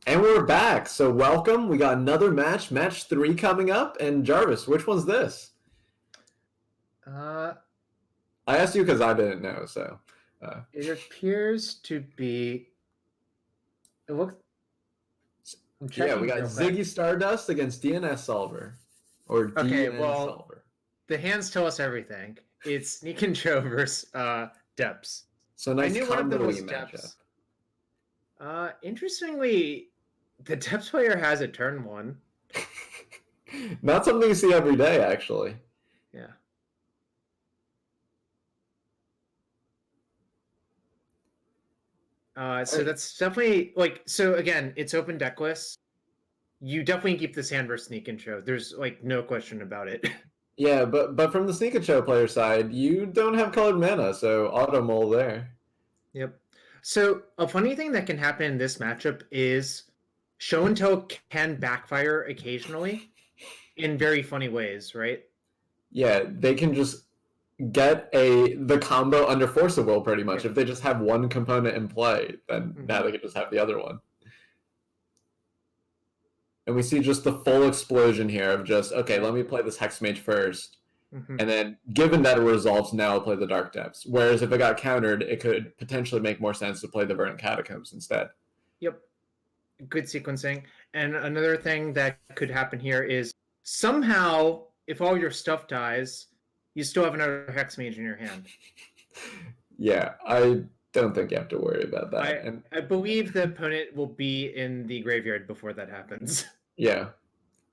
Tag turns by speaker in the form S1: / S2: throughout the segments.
S1: And we're back. So welcome. We got another match 3 coming up. And Jarvis, which one's this?
S2: Uh,
S1: I asked you because I didn't know. So
S2: it appears to be. It looks. I'm
S1: yeah, we
S2: checking
S1: got
S2: real quick.
S1: Ziggy Stardust against DNSolver or
S2: Okay, well,
S1: DNSolver.
S2: the hands tell us everything. It's Sneak and Show versus Depths.
S1: So
S2: I
S1: nice
S2: knew one of them was
S1: combo-y matchup.
S2: Depths. Interestingly, the Depths player has a turn 1.
S1: Not something you see every day, actually.
S2: Yeah. So that's definitely so again, it's open deck list. You definitely keep this hand versus Sneak and Show. There's no question about it.
S1: Yeah, but from the Sneak and Show player side, you don't have colored mana, so auto mole there.
S2: Yep. So a funny thing that can happen in this matchup is show and tell can backfire occasionally in very funny ways, right?
S1: Yeah, they can just get the combo under Force of Will pretty much.
S2: Yeah.
S1: If they just have one component in play, then now they can just have the other one. And we see just the full explosion here of just, okay, let me play this Hex Mage first. And then, given that it resolves, now I'll play the Dark Depths. Whereas if it got countered, it could potentially make more sense to play the Verdant Catacombs instead.
S2: Yep. Good sequencing. And another thing that could happen here is somehow, if all your stuff dies, you still have another Hex Mage in your hand.
S1: Yeah, I don't think you have to worry about that.
S2: I believe the opponent will be in the graveyard before that happens.
S1: Yeah.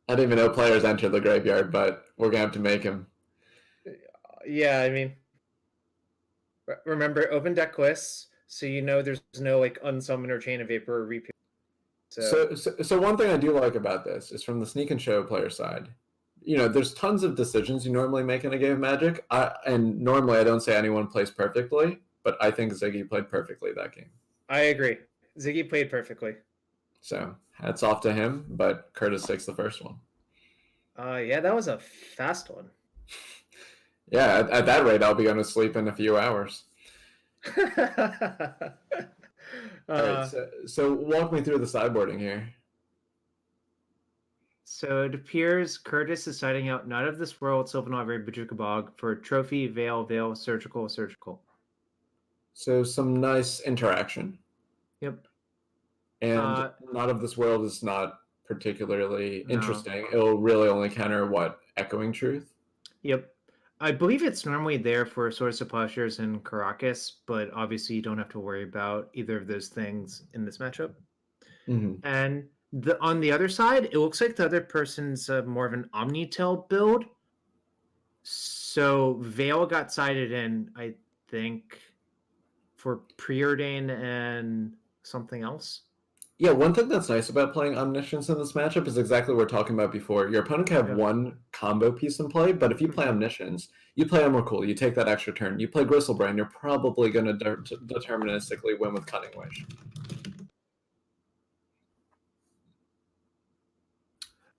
S1: I didn't even know players enter the graveyard, but we're going to have to make him.
S2: Yeah, I mean, remember, open deck lists, so you know there's no unsummon or chain of vapor or repeal.
S1: So one thing I do like about this is from the Sneak and Show player side, there's tons of decisions you normally make in a game of Magic. And normally I don't say anyone plays perfectly, but I think Ziggy played perfectly that game.
S2: I agree. Ziggy played perfectly.
S1: So hats off to him, but Curtis takes the first one.
S2: Yeah, that was a fast one.
S1: Yeah, at that rate, I'll be going to sleep in a few hours. All right, so walk me through the sideboarding here.
S2: So it appears Curtis is siding out Not of This World, Sylvan Library, Bojuka Bog for Trophy, Veil, Surgical.
S1: So some nice interaction.
S2: Yep.
S1: And Not of This World is not particularly interesting. It'll really only counter Echoing Truth?
S2: Yep. I believe it's normally there for Source of Plowshares and Caracas, but obviously you don't have to worry about either of those things in this matchup. And on the other side, it looks like the other person's more of an Omnitel build. So Veil got sided in, I think, for Preordain and something else.
S1: Yeah, one thing that's nice about playing Omniscience in this matchup is exactly what we were talking about before. Your opponent can have one combo piece in play, but if you play Omniscience, you play Emrakul, you take that extra turn. You play Gristlebrand, you're probably going to deterministically win with Cunning Wish.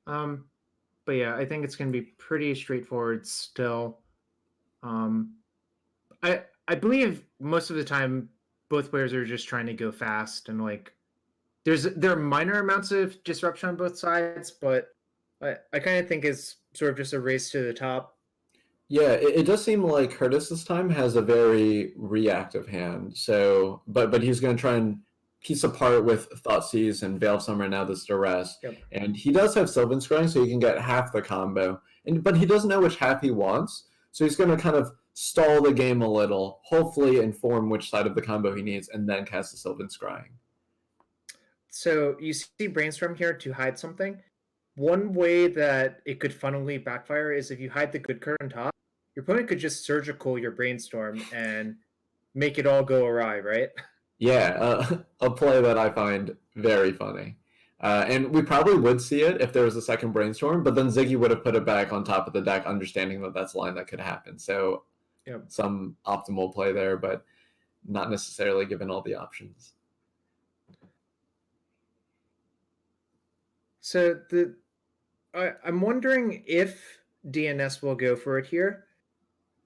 S2: But yeah, I think it's going to be pretty straightforward still. I believe most of the time both players are just trying to go fast and there are minor amounts of disruption on both sides, but I kind of think it's sort of just a race to the top.
S1: Yeah, it does seem like Curtis this time has a very reactive hand. So, but he's going to try and piece apart with Thoughtseize and Veil of Summer, now this Duress.
S2: Yep.
S1: And he does have Sylvan Scrying, so he can get half the combo. But he doesn't know which half he wants, so he's going to kind of stall the game a little, hopefully inform which side of the combo he needs, and then cast the Sylvan Scrying.
S2: So you see Brainstorm here to hide something. One way that it could funnily backfire is if you hide the good card on top, your opponent could just Surgical your Brainstorm and make it all go awry, right?
S1: Yeah, a play that I find very funny. And we probably would see it if there was a second Brainstorm, but then Ziggy would have put it back on top of the deck, understanding that that's a line that could happen. So some optimal play there, but not necessarily given all the options.
S2: So I'm wondering if DNS will go for it here.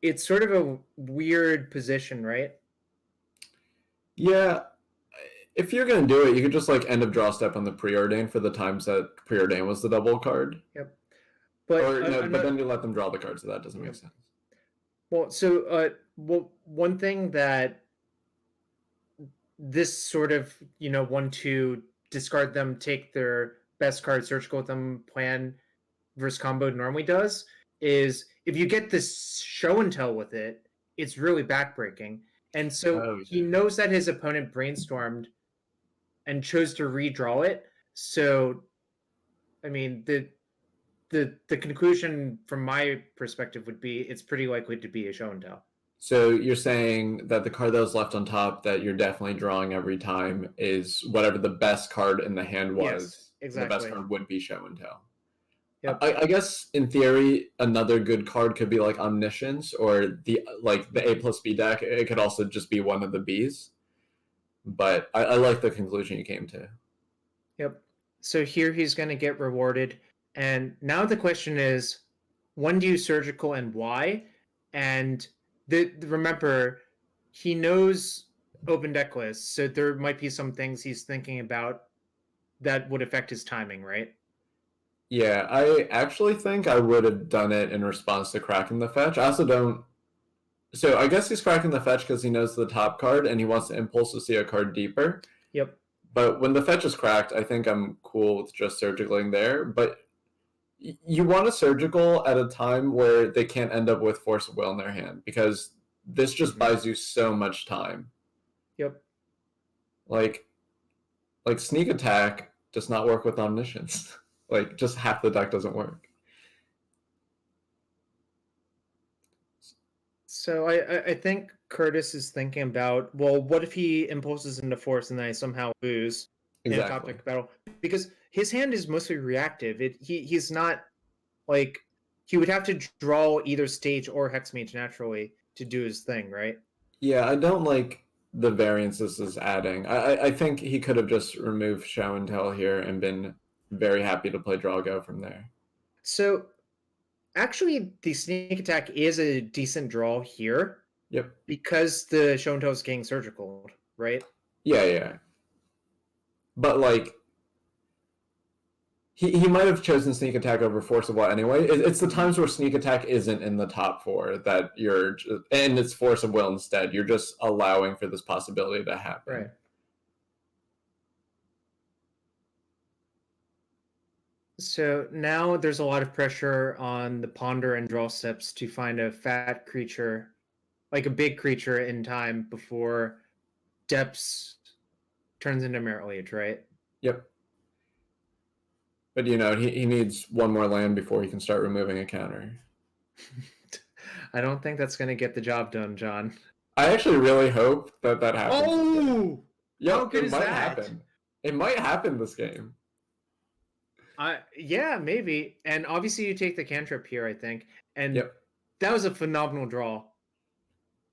S2: It's sort of a weird position, right?
S1: Yeah, If you're gonna do it, you could just like end of draw step on the preordain for the times that preordain was the double card.
S2: Yep. But
S1: Or no, but then you let them draw the card, so that doesn't make sense.
S2: Well, so one thing that this sort of, want to discard them, take their best card, surgical with them plan versus combo normally does is if you get this show and tell with it, it's really backbreaking. And so he knows that his opponent brainstormed and chose to redraw it. So, I mean, the conclusion from my perspective would be it's pretty likely to be a show and tell.
S1: So you're saying that the card that was left on top that you're definitely drawing every time is whatever the best card in the hand was.
S2: Yes, exactly.
S1: The best card would be show and tell.
S2: Yep.
S1: I guess in theory, another good card could be like Omniscience or the A plus B deck. It could also just be one of the Bs. But I like the conclusion you came to.
S2: Yep. So here he's going to get rewarded. And now the question is, when do you surgical and why? And remember, he knows open deck lists, so there might be some things he's thinking about that would affect his timing, right?
S1: Yeah, I actually think I would have done it in response to cracking the fetch. I also don't. So I guess he's cracking the fetch because he knows the top card and he wants to impulse to see a card deeper.
S2: Yep.
S1: But when the fetch is cracked, I think I'm cool with just surgicaling there. But you want a surgical at a time where they can't end up with Force of Will in their hand because this just buys you so much time.
S2: Yep.
S1: Like Sneak Attack does not work with Omniscience. Like just half the deck doesn't work.
S2: So I think Curtis is thinking about, well, what if he impulses into Force and then I somehow lose in a top deck battle? Because his hand is mostly reactive. He's not like he would have to draw either Stage or Hexmage naturally to do his thing, right?
S1: Yeah, I don't like the variance this is adding. I think he could have just removed Show and Tell here and been very happy to play Draw Go from there.
S2: So actually, the Sneak Attack is a decent draw here.
S1: Yep.
S2: Because the Show and Tell is getting surgical, right?
S1: Yeah. But like he might have chosen Sneak Attack over Force of Will anyway. It's the times where Sneak Attack isn't in the top 4 that you're, and it's Force of Will instead. You're just allowing for this possibility to happen.
S2: Right. So now there's a lot of pressure on the Ponder and Draw steps to find a fat creature, like a big creature in time before Depths turns into Merit Liege, right?
S1: Yep. But he needs one more land before he can start removing a counter.
S2: I don't think that's going to get the job done, John.
S1: I actually really hope that happens.
S2: Oh!
S1: Yep,
S2: how good
S1: it
S2: is
S1: might
S2: that?
S1: happen. It might happen this game.
S2: Yeah, maybe. And obviously you take the cantrip here, I think. And that was a phenomenal draw.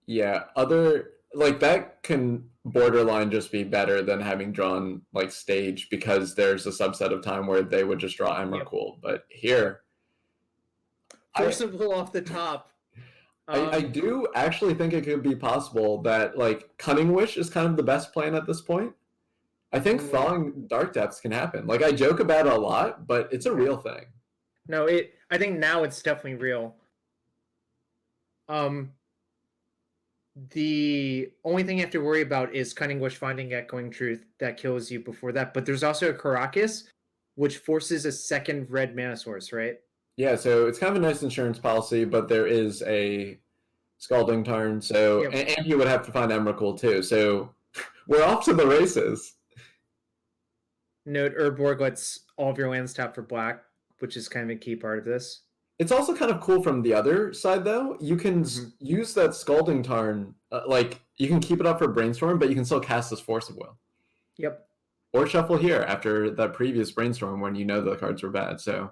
S1: Yeah, that can borderline just be better than having drawn like Stage because there's a subset of time where they would just draw Emrakul. But here,
S2: Force of Will off the top.
S1: I do actually think it could be possible that like Cunning Wish is kind of the best plan at this point. I think Thawing Dark Depths can happen. Like I joke about it a lot, but it's a real thing.
S2: No, I think now it's definitely real. The only thing you have to worry about is Cunning Wish finding Echoing Truth that kills you before that. But there's also a Caracas, which forces a second red mana source, right?
S1: Yeah, so it's kind of a nice insurance policy, but there is a Scalding Tarn, so and you would have to find Emrakul too. So we're off to the races.
S2: Note Urborg lets all of your lands tap for black, which is kind of a key part of this.
S1: It's also kind of cool from the other side, though. You can use that Scalding Tarn, you can keep it up for Brainstorm, but you can still cast this Force of Will.
S2: Yep.
S1: Or Shuffle here after that previous Brainstorm when you know the cards were bad. So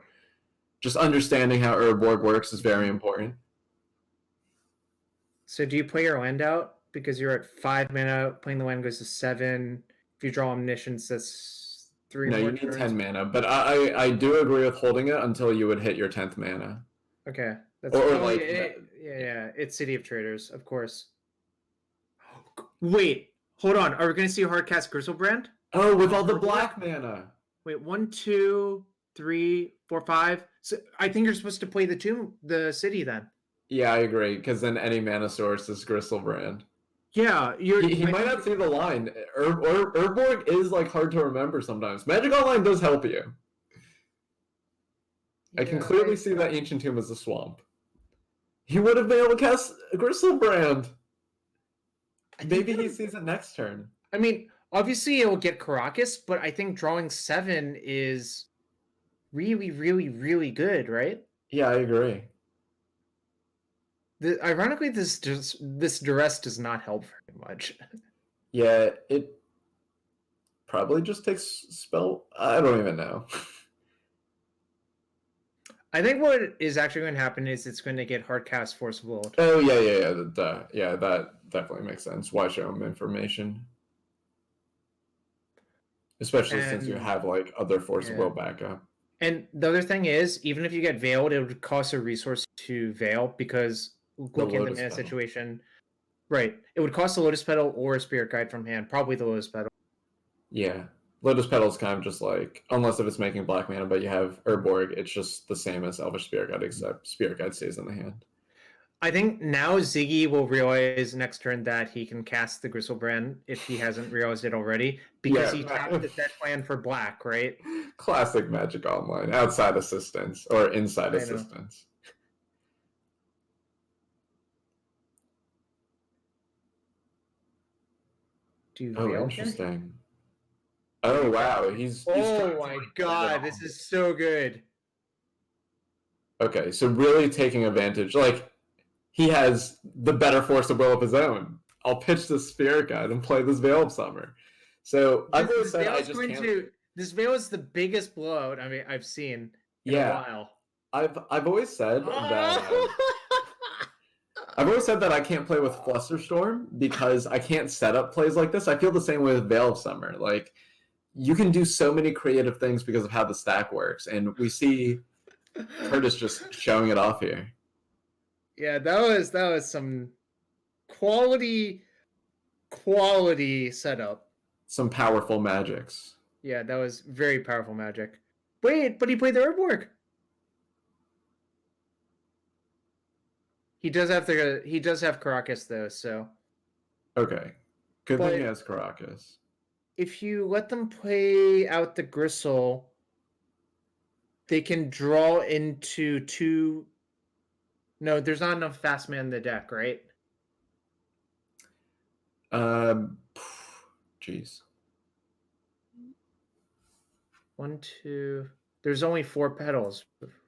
S1: just understanding how Urborg works is very important.
S2: So do you play your land out? Because you're at 5 mana, playing the land goes to 7. If you draw Omniscience, that's 3
S1: No,
S2: more
S1: you need
S2: turns.
S1: 10 mana, but I do agree with holding it until you would hit your 10th mana.
S2: Okay. That's it's City of Traders, of course. Wait, Hold on. Are we going to see Hardcast Griselbrand?
S1: Oh, with all the black mana.
S2: Wait, 1, 2, 3, 4, 5. So I think you're supposed to play the city then.
S1: Yeah, I agree, because then any mana source is Griselbrand.
S2: Yeah,
S1: he might not see the line. Urborg is like hard to remember sometimes. Magic Online does help you. Yeah, I can clearly see that Ancient Tomb is a swamp. He would have been able to cast Griselbrand. Maybe he sees it next turn.
S2: I mean, obviously it will get Caracas, but I think drawing 7 is really, really, really good, right?
S1: Yeah, I agree.
S2: Ironically, this duress does not help very much.
S1: Yeah, it probably just takes spell. I don't even know.
S2: I think what is actually going to happen is it's going to get Hardcast Force of Will.
S1: Oh yeah. That definitely makes sense. Why show him information? Especially since you have like other Force of Will backup.
S2: And the other thing is, even if you get Veiled, it would cost a resource to Veil because looking at the mana situation, right? It would cost a Lotus Petal or a Spirit Guide from hand. Probably the Lotus Petal.
S1: Yeah, Lotus Petal is kind of just like, unless if it's making black mana, but you have Urborg, it's just the same as Elvish Spirit Guide, except Spirit Guide stays in the hand.
S2: I think now Ziggy will realize next turn that he can cast the Griselbrand if he hasn't realized it already, because he tapped the deck plan for black, right?
S1: Classic Magic Online, outside assistance or inside assistance. Interesting. Oh wow, he's
S2: oh my god, this is so good.
S1: Okay, so really taking advantage, like he has the better Force of Will of his own. I'll pitch this Spirit Guide and play this Veil of Summer. So I've always said I just can't.
S2: This Veil is the biggest blowout I've seen in a while.
S1: I've always said that. I've always said that I can't play with Flusterstorm because I can't set up plays like this. I feel the same way with Veil of Summer. Like, you can do so many creative things because of how the stack works, and we see Curtis just showing it off here.
S2: Yeah, that was some quality setup.
S1: Some powerful magics.
S2: Yeah, that was very powerful magic. Wait, but he played the Urborg. He does have Caracas though, so.
S1: Okay. Good thing he has Caracas.
S2: If you let them play out the Gristle, they can draw into 2. No, there's not enough fast mana in the deck, right?
S1: Jeez.
S2: 1, 2. There's only 4 petals,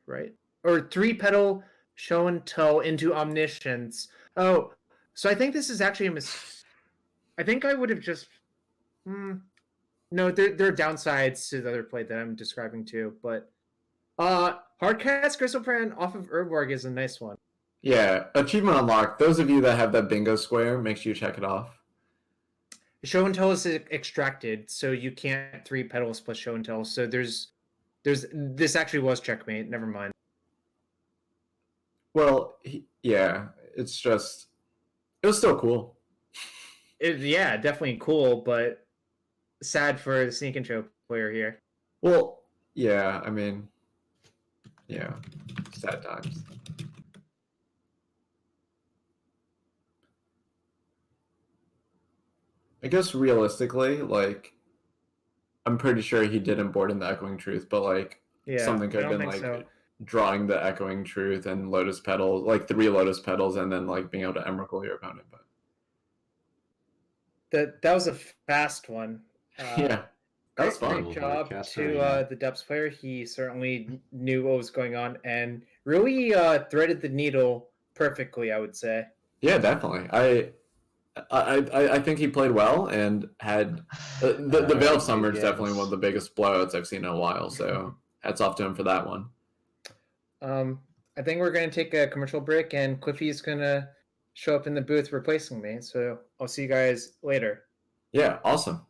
S2: right? Or 3 petal show and tell into Omniscience. Oh, so I think this is actually a mistake. I think I would have just. No, there are downsides to the other play that I'm describing too, but Hardcast Griselbrand off of Urborg is a nice one.
S1: Yeah, achievement unlocked. Those of you that have that bingo square, make sure you check it off.
S2: Show and tell is extracted, so you can't 3 petals plus show and tell. So there's this actually was checkmate. Never mind.
S1: Well, it's just it was still cool.
S2: Yeah, definitely cool, but sad for the Sneak and Show player here.
S1: Well, yeah, I mean, yeah, sad times. I guess realistically, like, I'm pretty sure he didn't board in the Echoing Truth, but like something could have been like drawing the Echoing Truth and Lotus Petals, like 3 Lotus Petals, and then like being able to Emrakul your opponent.
S2: But that was a fast one.
S1: Yeah, that was fun.
S2: Great job to the Depths player. He certainly knew what was going on and really threaded the needle perfectly, I would say.
S1: Yeah, definitely. I think he played well and had the Veil of Summer is definitely one of the biggest blowouts I've seen in a while. So hats off to him for that one.
S2: I think we're going to take a commercial break, and Cliffy's going to show up in the booth replacing me. So I'll see you guys later.
S1: Yeah, awesome.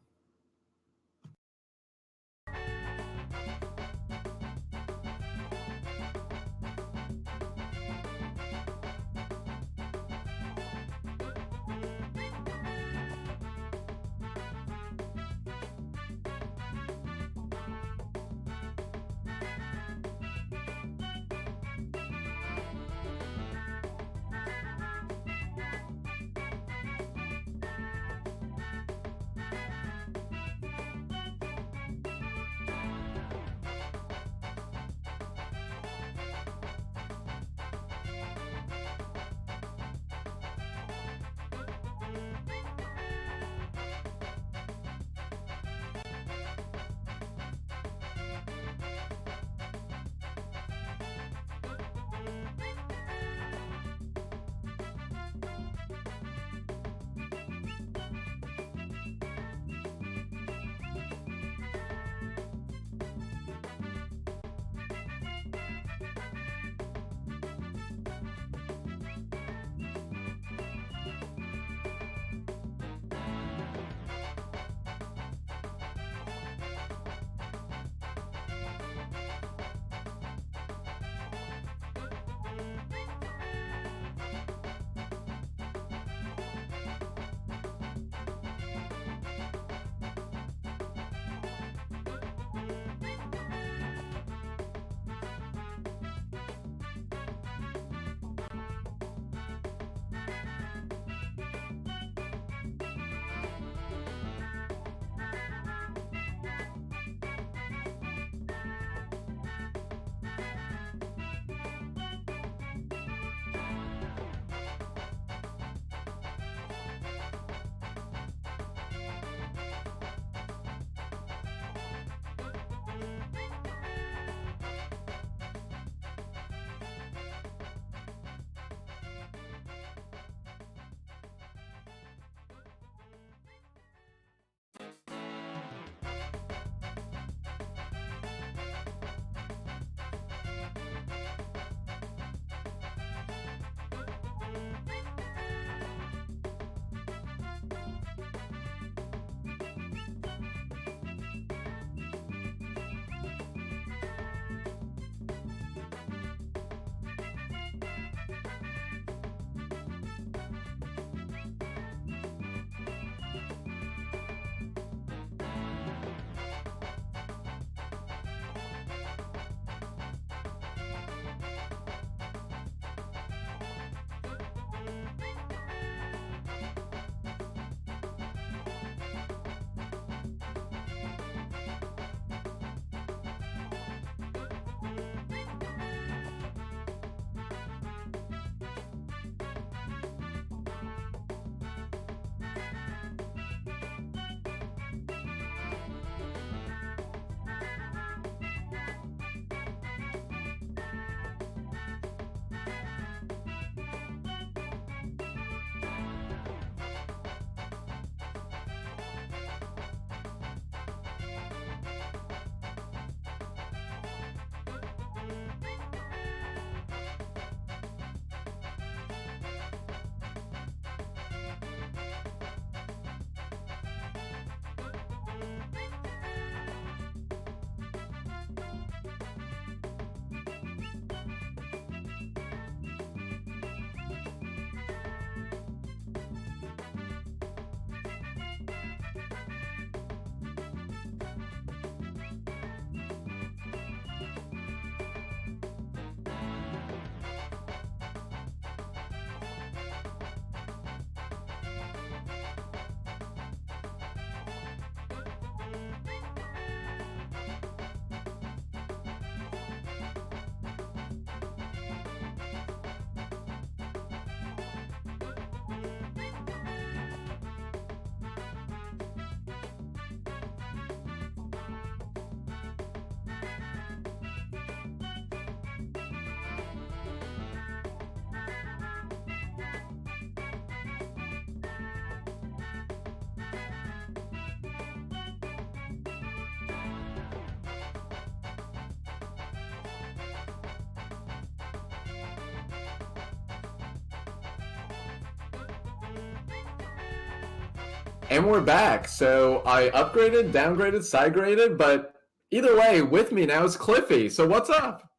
S1: And we're back. So I upgraded, downgraded, side graded, but either way, with me now is Cliffy. So what's up?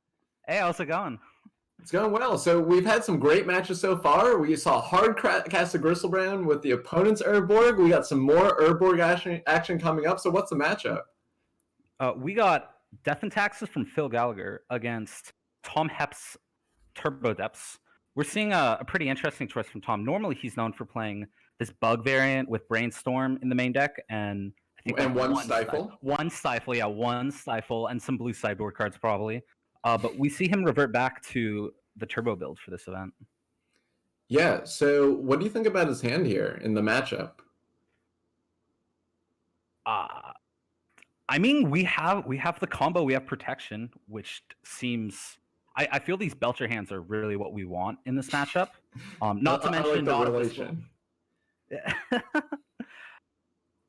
S3: Hey, how's it going?
S1: It's going well. So we've had some great matches so far. We saw hard cast of Gristlebrand with the opponent's Urborg. We got some more Urborg action coming up. So what's the matchup?
S3: We got Death and Taxes from Phil Gallagher against Tom Hep's Turbo Depths. We're seeing a pretty interesting choice from Tom. Normally, he's known for playing this bug variant with Brainstorm in the main deck, and I think
S1: one Stifle.
S3: One Stifle, and some blue sideboard cards probably. But we see him revert back to the Turbo build for this event.
S1: Yeah. So what do you think about his hand here in the matchup?
S3: I mean, we have the combo, we have protection, which seems. I feel these Belcher hands are really what we want in this matchup. Not to mention
S1: the relation.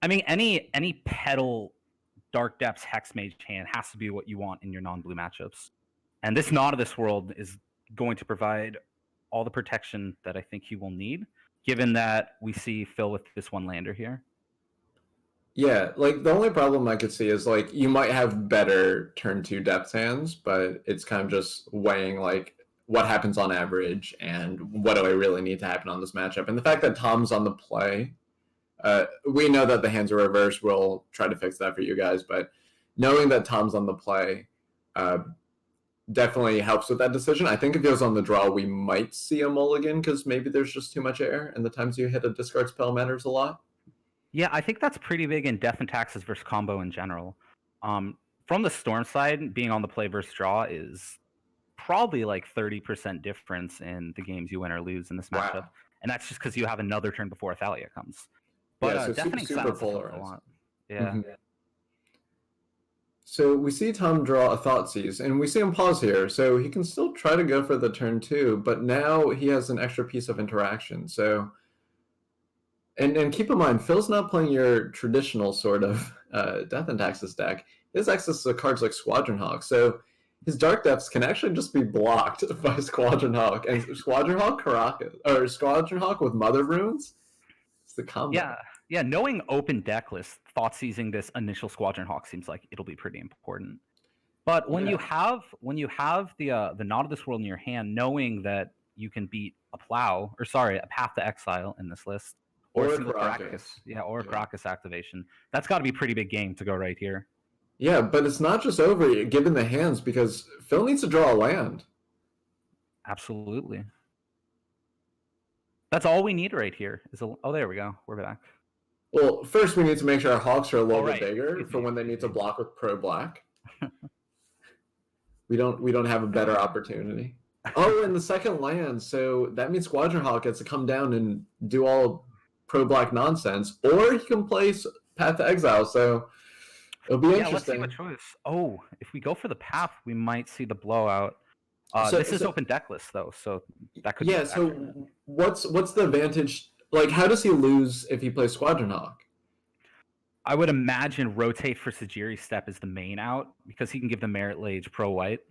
S3: I mean, any Petal Dark Depths Hex Mage hand has to be what you want in your non-blue matchups. And this Not of This World is going to provide all the protection that I think he will need, given that we see Phil with this one lander here.
S1: Yeah, like the only problem I could see is like you might have better turn 2 depth hands, but it's kind of just weighing like what happens on average and what do I really need to happen on this matchup. And the fact that Tom's on the play, we know that the hands are reversed. We'll try to fix that for you guys, but knowing that Tom's on the play definitely helps with that decision. I think if he was on the draw, we might see a mulligan because maybe there's just too much air, and the times you hit a discard spell matters a lot.
S3: Yeah, I think that's pretty big in Death and Taxes versus combo in general. From the Storm side, being on the play versus draw is probably like 30% difference in the games you win or lose in this matchup.
S1: Wow.
S3: And that's just because you have another turn before Thalia comes. But
S1: yeah, so
S3: deafening
S1: super
S3: silence
S1: polarized.
S3: a lot. Yeah.
S1: Mm-hmm. So we see Tom draw a Thoughtseize, and we see him pause here, so he can still try to go for the turn 2, but now he has an extra piece of interaction. So, and keep in mind, Phil's not playing your traditional sort of Death and Taxes deck. His access to cards like Squadron Hawk, so his Dark Depths can actually just be blocked by Squadron Hawk, and Squadron Hawk Caracas, or Squadron Hawk with Mother Runes. It's the combo.
S3: Yeah, knowing open deck list, Thoughtsseizing this initial Squadron Hawk seems like it'll be pretty important. But when you have the Not of This World in your hand, knowing that you can beat a Path to Exile in this list, or a Caracas, or a Caracas activation, that's got to be a pretty big game to go right here.
S1: Yeah, but it's not just over given the hands, because Phil needs to draw a land.
S3: Absolutely. That's all we need right here. Oh, there we go. We're back.
S1: Well, first we need to make sure our Hawks are a little bit bigger for when they need to block with Pro Black. We don't have a better opportunity. Oh, and the second land, so that means Squadron Hawk gets to come down and do all Pro Black nonsense, or he can play Path to Exile. So it'll be interesting.
S3: Let's see what choice. Oh, if we go for the Path, we might see the blowout. This is open deck list though, so that could.
S1: Yeah. So what's the advantage? Like, how does he lose if he plays Squadron Hawk?
S3: I would imagine rotate for Ziggy step is the main out because he can give the Merit Lage pro white.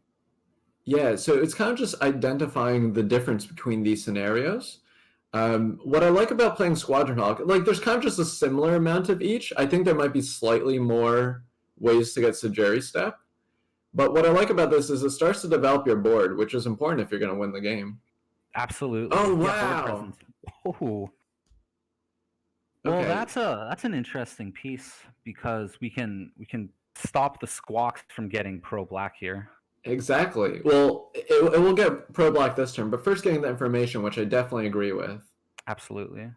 S1: Yeah, so it's kind of just identifying the difference between these scenarios. What I like about playing Squadron Hawk, like there's kind of just a similar amount of each. I think there might be slightly more ways to get Ziggy step. But what I like about this is it starts to develop your board, which is important if you're going to win the game.
S3: Absolutely.
S1: Oh, wow.
S3: Oh. Well, that's an interesting piece because we can stop the Squawks from getting pro black here.
S1: Exactly. Well, it will get pro black this turn, but first getting the information, which I definitely agree with.
S3: Absolutely.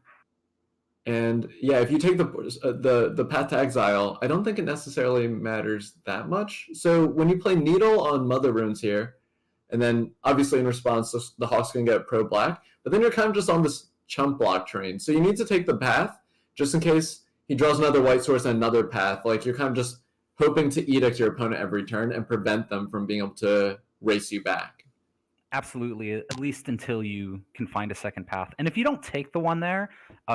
S1: And yeah, if you take the Path to Exile, I don't think it necessarily matters that much. So when you play Needle on Mother Runes here, and then obviously in response, the Hawks can get pro black, but then you're kind of just on this chump block train. So you need to take the Path just in case he draws another white source and another Path. Like you're kind of just hoping to edict your opponent every turn and prevent them from being able to race you back.
S3: Absolutely, at least until you can find a second path. And if you don't take the one there,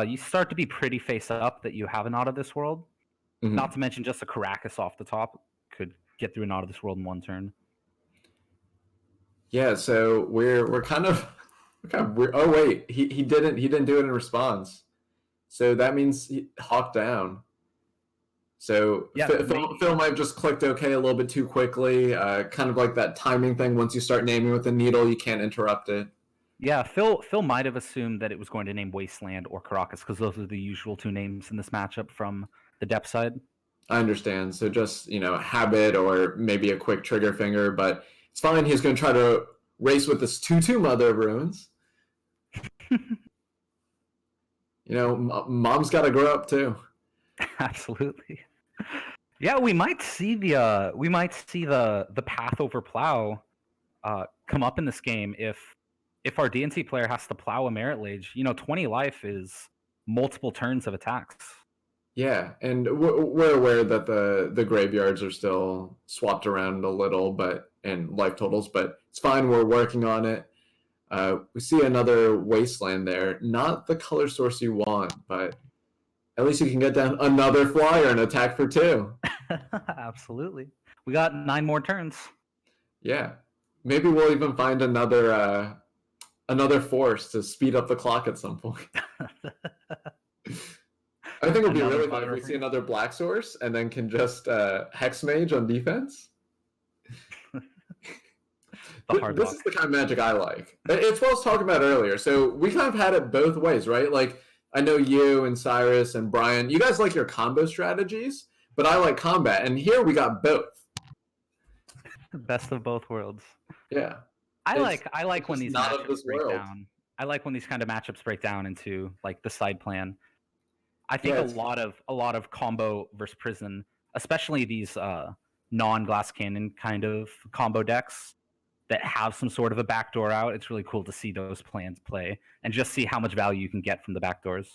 S3: you start to be pretty face up that you have a Not of This World. Mm-hmm. Not to mention just a Caracas off the top could get through a Not of This World in one turn.
S1: Yeah, so we're kind of weird. Oh wait, he didn't do it in response. So that means Hawk down. So
S3: Yeah,
S1: Phil might have just clicked OK a little bit too quickly. Kind of like that timing thing. Once you start naming with the needle, you can't interrupt it.
S3: Yeah, Phil might have assumed that it was going to name Wasteland or Caracas because those are the usual two names in this matchup from the depth side.
S1: I understand. So just, habit or maybe a quick trigger finger, but it's fine. He's going to try to race with this 2/2 Mother of Ruins. Mom's got to grow up too.
S3: Absolutely. Yeah, we might see the path over plow come up in this game if our DNC player has to plow a Merit Lage. 20 life is multiple turns of attacks.
S1: Yeah, and we're aware that the graveyards are still swapped around a little, and life totals, but it's fine. We're working on it. We see another Wasteland there. Not the color source you want, but at least you can get down another flyer and attack for 2.
S3: Absolutely. We got 9 more turns.
S1: Yeah. Maybe we'll even find another force to speed up the clock at some point. I think it'll be really fun if we see another black source and then can just Hex Mage on defense. This is the kind of magic I like. It's what I was talking about earlier. So we kind of had it both ways, right? Like, I know you and Cyrus and Brian, you guys like your combo strategies, but I like combat. And here we got both.
S3: Best of both worlds.
S1: Yeah.
S3: I like when these matchups break down. I like when these kind of matchups break down into like the side plan. I think a lot of combo versus prison, especially these non-glass cannon kind of combo decks that have some sort of a backdoor out, it's really cool to see those plans play and just see how much value you can get from the backdoors.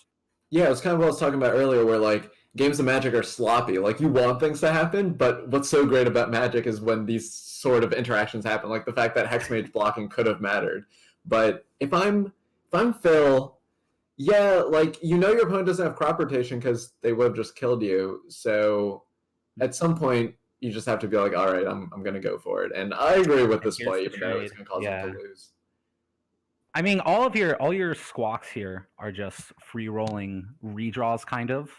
S1: Yeah, it's kind of what I was talking about earlier, where like games of Magic are sloppy. Like you want things to happen, but what's so great about Magic is when these sort of interactions happen. Like the fact that Hexmage blocking could have mattered. But if I'm Phil, yeah, like your opponent doesn't have crop rotation because they would have just killed you. So at some point you just have to be like, all right, I'm gonna go for it. And I agree with this play, even though it's gonna cause them to lose.
S3: I mean, all your squawks here are just free rolling redraws, kind of.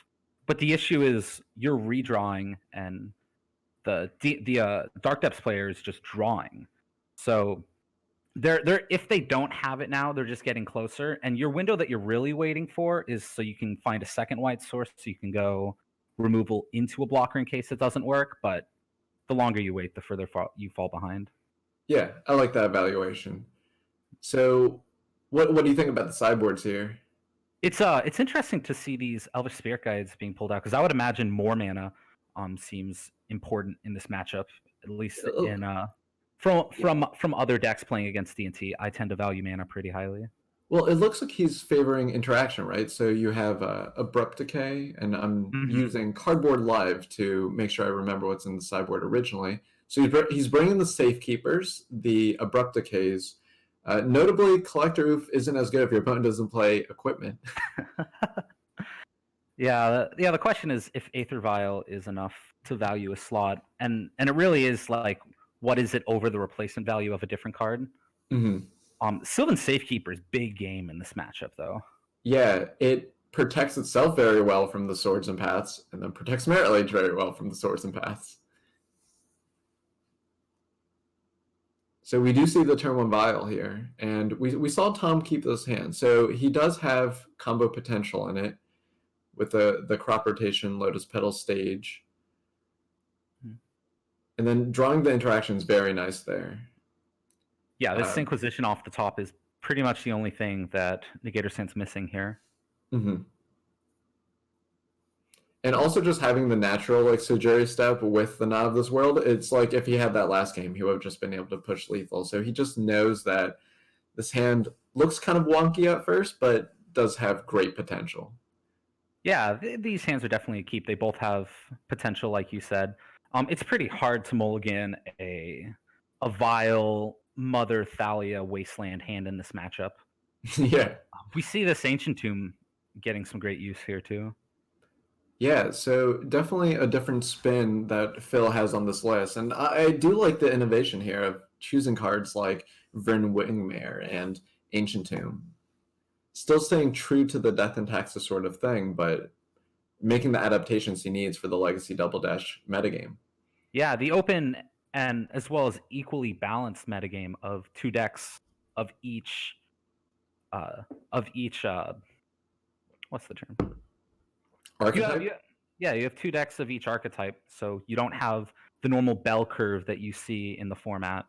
S3: But the issue is you're redrawing, and the Dark Depths player is just drawing. So they're if they don't have it now, they're just getting closer. And your window that you're really waiting for is so you can find a second white source, so you can go removal into a blocker in case it doesn't work. But the longer you wait, the further you fall behind.
S1: Yeah, I like that evaluation. So, what do you think about the sideboards here?
S3: It's interesting to see these Elvish Spirit Guides being pulled out because I would imagine more mana seems important in this matchup, at least in from other decks playing against DNT. I tend to value mana pretty highly.
S1: Well, it looks like he's favoring interaction, right? So you have Abrupt Decay, and I'm using Cardboard Live to make sure I remember what's in the sideboard originally. So he's bringing the Safekeepers, the Abrupt Decays. Notably, Collector Oof isn't as good if your opponent doesn't play equipment.
S3: Yeah. The question is if Aether Vial is enough to value a slot, and it really is like, what is it over the replacement value of a different card?
S1: Mm-hmm.
S3: Sylvan Safekeeper is big game in this matchup, though.
S1: Yeah, it protects itself very well from the Swords and Paths, and then protects Merit Lage very well from the Swords and Paths. So we do see the turn 1 Vial here, and we saw Tom keep this hand. So he does have combo potential in it with the crop rotation, Lotus Petal stage. And then drawing the interaction is very nice there.
S3: Yeah, this Inquisition off the top is pretty much the only thing that Negator Sand's missing here.
S1: Mm-hmm. And also just having the natural Sojiri step with the Not of This World, it's like if he had that last game, he would have just been able to push lethal. So he just knows that this hand looks kind of wonky at first, but does have great potential.
S3: Yeah, these hands are definitely a keep. They both have potential, like you said. It's pretty hard to mulligan a Vile Mother Thalia Wasteland hand in this matchup.
S1: Yeah.
S3: We see this Ancient Tomb getting some great use here, too.
S1: Yeah, so definitely a different spin that Phil has on this list. And I do like the innovation here of choosing cards like Vryn Wingmare and Ancient Tomb. still staying true to the Death and Taxes sort of thing, but making the adaptations he needs for the Legacy Double Dash metagame.
S3: Yeah, the open and as well as equally balanced metagame of 2 decks of each what's the term?
S1: Archetype?
S3: You have 2 decks of each archetype, so you don't have the normal bell curve that you see in the format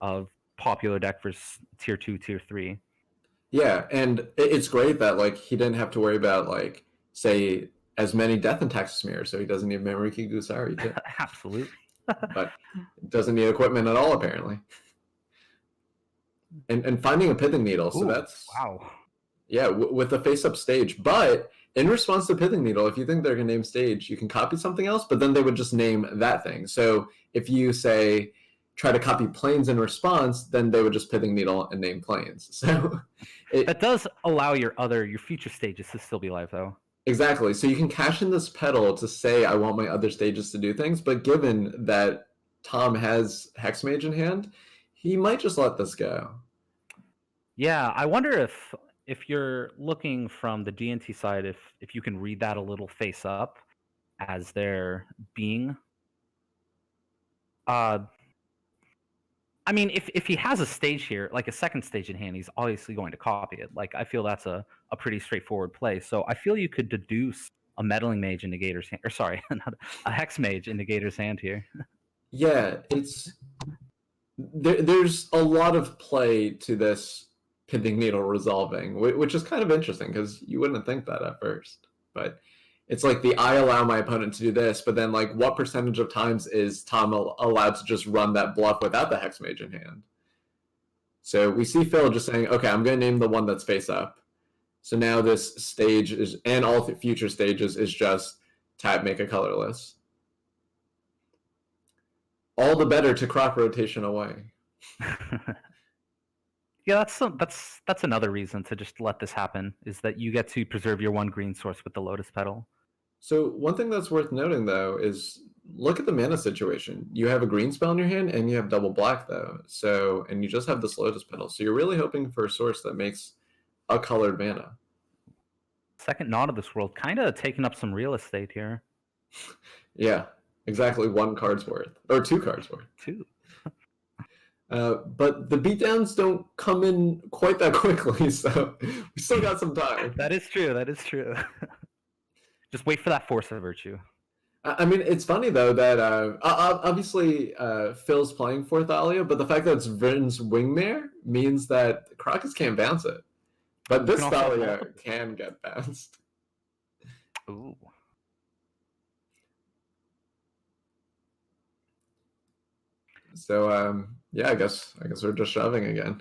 S3: of popular deck versus tier 2, tier 3.
S1: Yeah, and it's great that like he didn't have to worry about like say as many Death and Taxes mirrors, so he doesn't need Memory Gusari too.
S3: Absolutely.
S1: But doesn't need equipment at all apparently. And finding a Pithing Needle, so that's
S3: wow.
S1: Yeah, with the face-up stage. But in response to Pithing Needle, if you think they're going to name stage, you can copy something else, but then they would just name that thing. So if you say try to copy planes in response, then they would just Pithing Needle and name planes. So
S3: that does allow your future stages to still be live, though.
S1: Exactly. So you can cash in this pedal to say I want my other stages to do things, but given that Tom has Hexmage in hand, he might just let this go.
S3: Yeah, I wonder if you're looking from the DNT side, if you can read that a little face up as there being. I mean, if he has a stage here, like a second stage in hand, he's obviously going to copy it. Like I feel that's a pretty straightforward play. So I feel you could deduce a Meddling Mage in Negator's hand, or sorry, a Hex Mage in Negator's hand here.
S1: Yeah, there's a lot of play to this Pithing Needle resolving, which is kind of interesting because you wouldn't think that at first. But it's like I allow my opponent to do this, but then like what percentage of times is Tom allowed to just run that bluff without the Hex Mage in hand? So we see Phil just saying, okay, I'm going to name the one that's face up. So now this stage is, and all future stages is just tap, make a colorless. All the better to crop rotation away.
S3: Yeah, that's another reason to just let this happen, is that you get to preserve your 1 green source with the Lotus Petal.
S1: So one thing that's worth noting, though, is look at the mana situation. You have a green spell in your hand, and you have double black, though. So, and you just have this Lotus Petal. So you're really hoping for a source that makes a colored mana.
S3: Second Not of this World, kind of taking up some real estate here.
S1: Yeah, exactly 1 card's worth, or 2 cards worth.
S3: 2.
S1: But the beatdowns don't come in quite that quickly, so we still got some time.
S3: That is true. Just wait for that Force of Virtue.
S1: I mean, it's funny, though, that obviously Phil's playing for Thalia, but the fact that it's Vrin's Wingmare means that Crocus can't bounce it. But this Thalia can get bounced.
S3: Ooh.
S1: So, yeah, I guess we're just shoving again.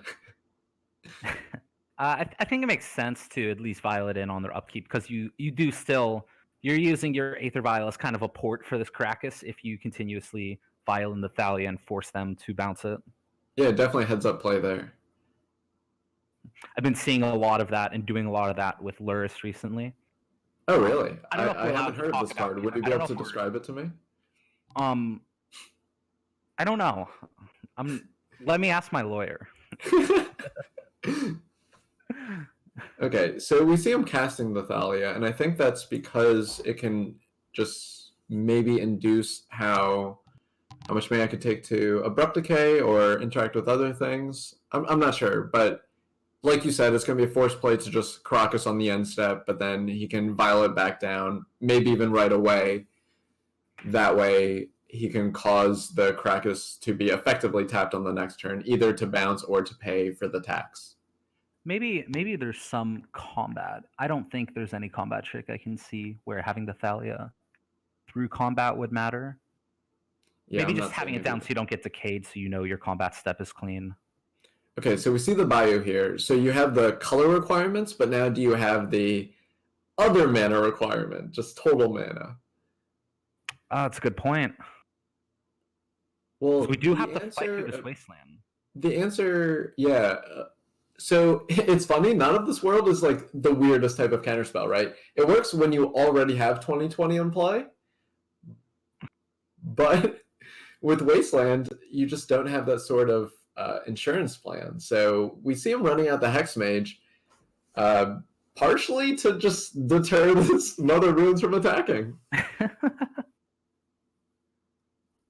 S3: I think it makes sense to at least vial it in on their upkeep, because you're using your Aether Vial as kind of a port for this Crocus if you continuously vial in the Thalia and force them to bounce it.
S1: Yeah, definitely heads up play there.
S3: I've been seeing a lot of that and doing a lot of that with Luris recently.
S1: Oh, really?
S3: I
S1: haven't heard of this card. Would you be able to describe it to me?
S3: I don't know. Let me ask my lawyer.
S1: Okay, so we see him casting the Thalia, and I think that's because it can just maybe induce how much mana I could take to Abrupt Decay or interact with other things. I'm not sure, but like you said, it's going to be a force play to just Crocus on the end step, but then he can vial it back down, maybe even right away. That way, he can cause the Crocus to be effectively tapped on the next turn, either to bounce or to pay for the tax.
S3: Maybe there's some combat. I don't think there's any combat trick I can see where having the Thalia through combat would matter. Yeah, maybe just having it down so you don't get decayed, so you know your combat step is clean.
S1: Okay, so we see the bio here. So you have the color requirements, but now do you have the other mana requirement, just total mana?
S3: That's a good point.
S1: Well,
S3: we do have to fight through this wasteland.
S1: The answer, yeah. So it's funny, Not of this World is like the weirdest type of counterspell, right? It works when you already have 2020 in play, but with Wasteland, you just don't have that sort of insurance plan. So we see him running out the Hex Mage. Partially to just deter this Mother Runes from attacking.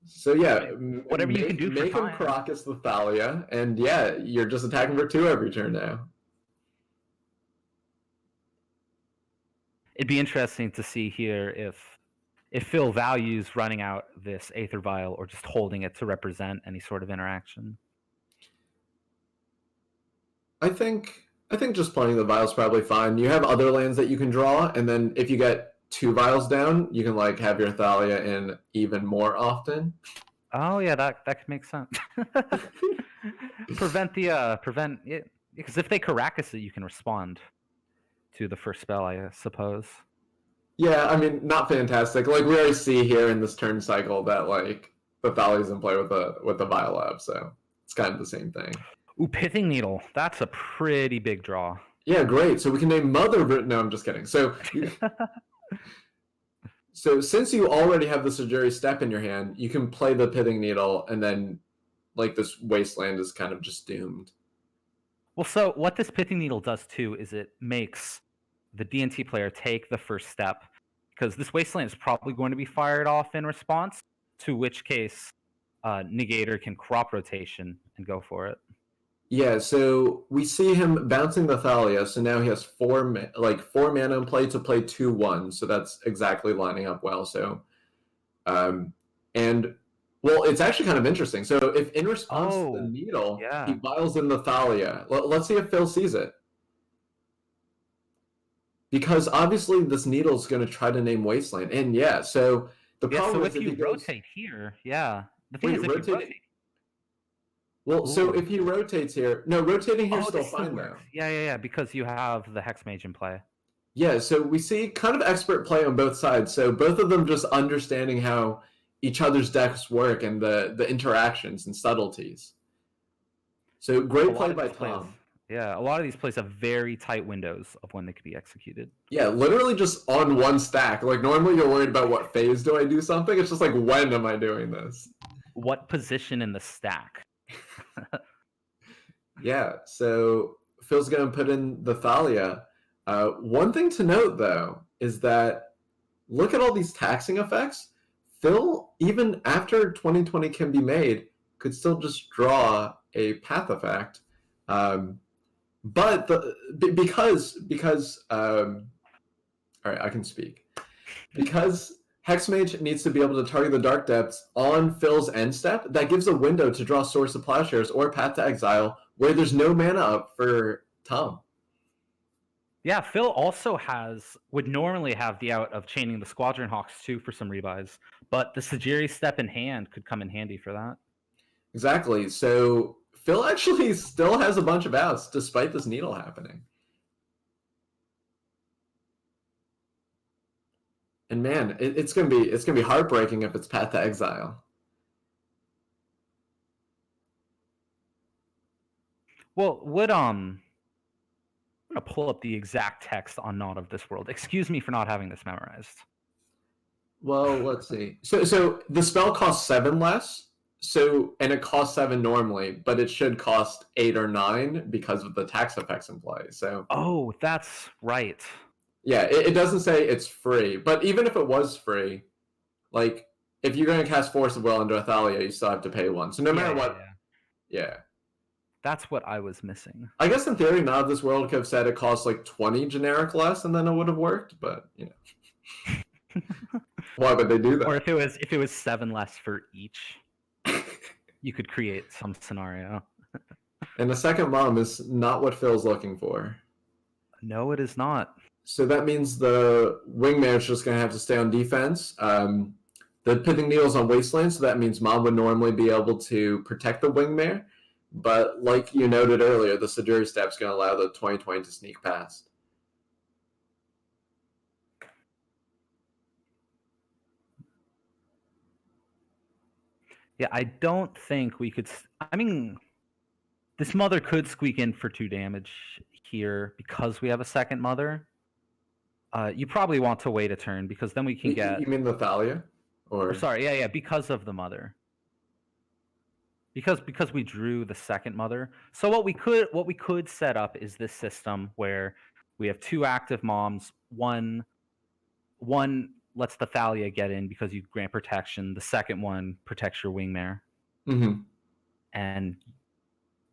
S1: So yeah,
S3: whatever you can do
S1: make
S3: for
S1: him
S3: time.
S1: Caracas the Thalia, and yeah, you're just attacking for 2 every turn now.
S3: It'd be interesting to see here if Phil values running out this Aether Vial or just holding it to represent any sort of interaction.
S1: I think just playing the vial's probably fine. You have other lands that you can draw, and then if you get 2 vials down, you can like have your Thalia in even more often.
S3: Oh yeah, that could make sense. prevent it, because if they Caracas it, you can respond to the first spell, I suppose.
S1: Yeah, I mean, not fantastic. Like we already see here in this turn cycle that like the Thalia's in play with the Vial Lab, so it's kind of the same thing.
S3: Ooh, Pithing Needle. That's a pretty big draw.
S1: Yeah, great. So we can name Mother. No, I'm just kidding. So, so since you already have the Sejuri Step in your hand, you can play the Pithing Needle, and then like this Wasteland is kind of just doomed.
S3: Well, so what this Pithing Needle does too is it makes the D&T player take the first step, because this Wasteland is probably going to be fired off in response, to which case Negator can crop rotation and go for it.
S1: Yeah, so we see him bouncing the Thalia, so now he has 4 mana in play to play 2/1, so that's exactly lining up well. So, and well, it's actually kind of interesting. So if in response to the needle, he vials in the Thalia, let's see if Phil sees it. Because obviously this needle is going to try to name Wasteland, and yeah, so the problem is
S3: if you rotate here, the thing is if you rotate.
S1: Well, so if he rotates here, no, rotating here is still fine though.
S3: Yeah, because you have the Hex Mage in play.
S1: Yeah, so we see kind of expert play on both sides. So both of them just understanding how each other's decks work and the interactions and subtleties. So great play by Tom.
S3: Yeah, a lot of these plays have very tight windows of when they could be executed.
S1: Yeah, literally just on one stack. Like normally you're worried about what phase do I do something. It's just like, when am I doing this?
S3: What position in the stack?
S1: Yeah, so Phil's going to put in the Thalia. One thing to note, though, is that look at all these taxing effects. Phil, even after 2020 can be made, could still just draw a path effect. But because all right, I can speak. Because Hexmage needs to be able to target the Dark Depths on Phil's end step, that gives a window to draw Source of Plowshares or Path to Exile where there's no mana up for Tom.
S3: Yeah, Phil also would normally have the out of chaining the Squadron Hawks too for some rebuys, but the Sejuri Step in hand could come in handy for that.
S1: Exactly. So Phil actually still has a bunch of outs despite this needle happening. And man, it's gonna be heartbreaking if it's Path to Exile.
S3: Well, I'm gonna pull up the exact text on Not of This World. Excuse me for not having this memorized.
S1: Well, let's see. So the spell costs 7 less. And it costs 7 normally, but it should cost 8 or 9 because of the tax effects in play. So
S3: that's right.
S1: Yeah, it doesn't say it's free, but even if it was free, like if you're going to cast Force of Will into Thalia, you still have to pay 1. So no matter what, yeah.
S3: That's what I was missing.
S1: I guess in theory, Not of This World could have said it costs like 20 generic less, and then it would have worked. But why would they do that?
S3: Or if it was 7 less for each, you could create some scenario.
S1: And the second bomb is not what Phil's looking for.
S3: No, it is not.
S1: So that means the Wingmare is just going to have to stay on defense. The Pithing Needle's on Wasteland, so that means Mom would normally be able to protect the Wingmare. But like you noted earlier, the Sejuri Step's going to allow the 2020 to sneak past.
S3: Yeah, I don't think we could... I mean, this Mother could squeak in for 2 damage here because we have a second Mother. You probably want to wait a turn because then we can get...
S1: You mean the Thalia?
S3: Or sorry, yeah, because of the Mother. Because we drew the second Mother. So what we could set up is this system where We have 2 active moms. One lets the Thalia get in because you grant protection. The second one protects your wingmare.
S1: Mm-hmm.
S3: And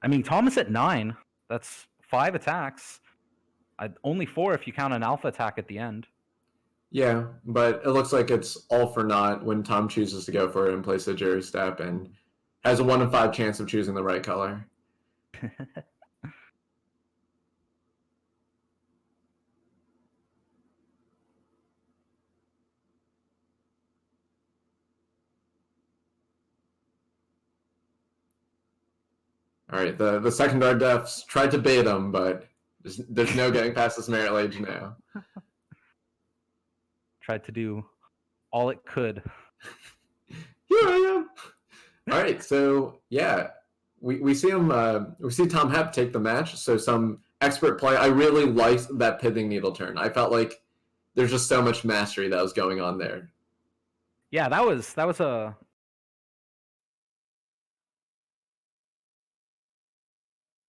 S3: I mean, Thomas at 9. That's 5 attacks. Only 4 if you count an alpha attack at the end.
S1: Yeah, but it looks like it's all for naught when Tom chooses to go for it and place a jury step and has a 1 in 5 chance of choosing the right color. All right, the second guard defs tried to bait him, but there's no getting past this Merit Lage now.
S3: Tried to do all it could.
S1: Here I am. All right, so yeah, we see him. We see Tom Hep take the match. So some expert play. I really liked that pithing needle turn. I felt like there's just so much mastery that was going on there.
S3: Yeah, that was a.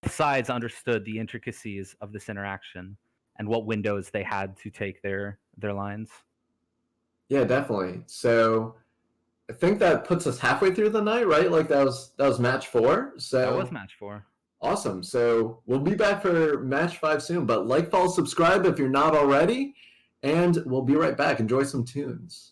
S3: Both sides understood the intricacies of this interaction and what windows they had to take their lines.
S1: Yeah, definitely. So I think that puts us halfway through the night, right? Like that was match 4. So
S3: that was match 4.
S1: Awesome. So we'll be back for match 5 soon. But like, follow, subscribe if you're not already, and we'll be right back. Enjoy some tunes.